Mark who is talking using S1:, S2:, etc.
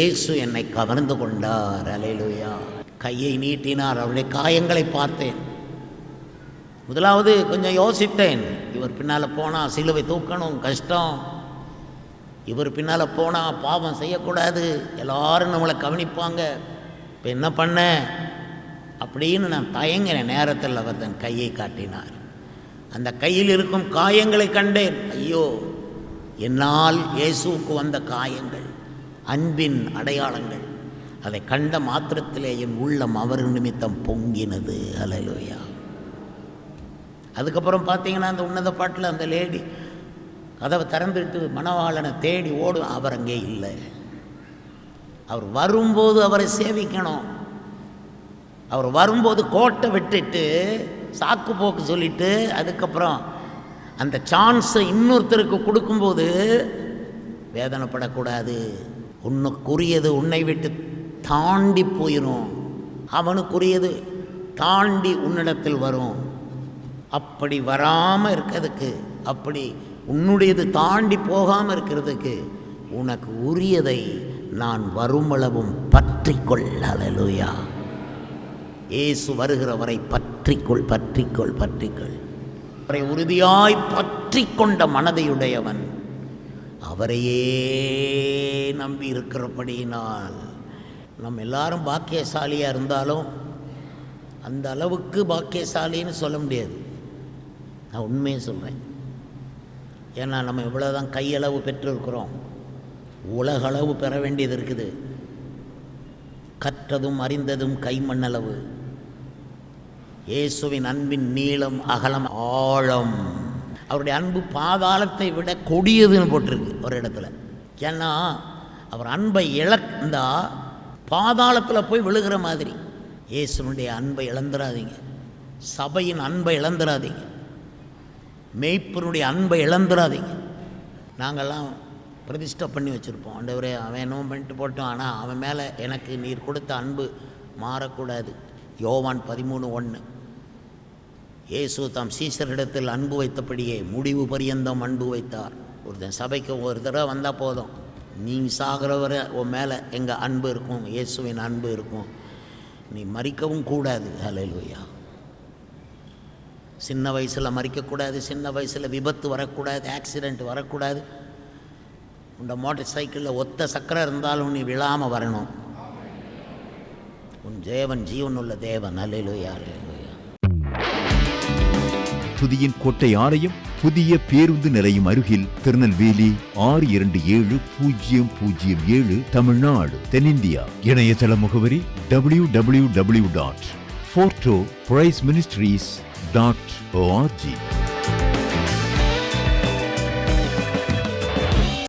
S1: இயேசு என்னை கவர்ந்து கொண்டார். அல்லேலூயா. கையை நீட்டினார். அவருடைய காயங்களை பார்த்தேன். முதலாவது கொஞ்சம் யோசித்தேன். இவர் பின்னால் போனால் சிலுவை தூக்கணும், கஷ்டம். இவர் பின்னால் போனால் பாவம் செய்யக்கூடாது, எல்லாரும் நம்மளை கவனிப்பாங்க, இப்போ என்ன பண்ண அப்படின்னு நான் தயங்கின நேரத்தில் அவர் தன் கையை காட்டினார். அந்த கையில் இருக்கும் காயங்களை கண்டேன். ஐயோ, என்னால் இயேசுவுக்கு வந்த காயங்கள் அன்பின் அடையாளங்கள். அதை கண்ட மாத்திரத்திலே என் உள்ளம் அவர் நிமித்தம் பொங்கினது. அல்லேலூயா. அதுக்கப்புறம் பார்த்தீங்கன்னா அந்த உன்னத பாட்டில் அந்த லேடி கதவை திறந்துட்டு மணவாளனை தேடி ஓடும். அவர் அங்கே இல்லை. அவர் வரும்போது அவரை சேவிக்கணும். அவர் வரும்போது கோட்டை விட்டுட்டு சாக்கு போக்கு சொல்லிட்டு அதுக்கப்புறம் அந்த சான்ஸை இன்னொருத்தருக்கு கொடுக்கும்போது வேதனைப்படக்கூடாது. உன்னுக்குரியது உன்னை விட்டு தாண்டி போயிடும், அவனுக்குரியது தாண்டி உன்னிடத்தில் வரும். அப்படி வராமல் இருக்கிறதுக்கு, அப்படி உன்னுடையது தாண்டி போகாமல் இருக்கிறதுக்கு உனக்கு உரியதை நான் வருமளவும் பற்றிக்கொள். அல்லேலூயா. இயேசு வருகிறவரை பற்றிக்கொள், பற்றிக்கொள், பற்றிக்கொள். அவரை உறுதியாய் பற்றி கொண்ட மனதையுடையவன் அவரையே நம்பி இருக்கிறபடியினால் நம்ம எல்லாரும் பாக்கியசாலியாக இருந்தாலும் அந்த அளவுக்கு பாக்கியசாலின்னு சொல்ல முடியாது. நான் உண்மையை சொல்கிறேன். ஏன்னா நம்ம இவ்வளோதான் கையளவு பெற்றிருக்கிறோம், உலகளவு பெற வேண்டியது இருக்குது. கற்றதும் அறிந்ததும் கைமண்ணளவு. இயேசுவின் அன்பின் நீளம் அகலம் ஆழம். அவருடைய அன்பு பாதாளத்தை விட கொடியதுன்னு போட்டிருக்கு ஒரு இடத்துல. ஏன்னா அவர் அன்பை இழந்தா பாதாளத்தில் போய் விழுகிற மாதிரி. இயேசுனுடைய அன்பை இழந்துடாதீங்க. சபையின் அன்பை இழந்துடாதீங்க. மேய்ப்பனுடைய அன்பை இழந்துடாதீங்க. நாங்கள்லாம் பிரதிஷ்டை பண்ணி வச்சுருப்போம். ஆண்டவரே, அவன் என்னவோ பண்ணிட்டு போட்டோம், ஆனால் அவன் மேலே எனக்கு நீர் கொடுத்த அன்பு மாறக்கூடாது. யோவான் 13:1. இயேசு தாம் சீசரிடத்தில் அன்பு வைத்தபடியே முடிவு பரியந்தம் அன்பு வைத்தார். ஒருத்தன் சபைக்கு ஒரு தடவை வந்தால் போதும், நீ சாகிறவரை உன் மேலே எங்கள் அன்பு இருக்கும், இயேசுவின் அன்பு இருக்கும், நீ மறிக்கவும் கூடாது. அல்லேலூயா. சின்ன வயசில் மறிக்கக்கூடாது, சின்ன வயசில் விபத்து வரக்கூடாது, ஆக்சிடெண்ட் வரக்கூடாது. உன் மோட்டார் சைக்கிளில் ஒத்த சக்கரம் இருந்தாலும் நீ விழாமல் வரணும். உன் தேவன் ஜீவனுள்ள தேவன். அல்லேலூயா, அல்லேலூயா.
S2: துதியின் கோட்டை ஆலயம் புதிய பேருந்து நிலையம் அருகில், திருநெல்வேலி 620007 தமிழ்நாடு, தென்னிந்தியா. இணையதள முகவரி www.fortopriceministries.org.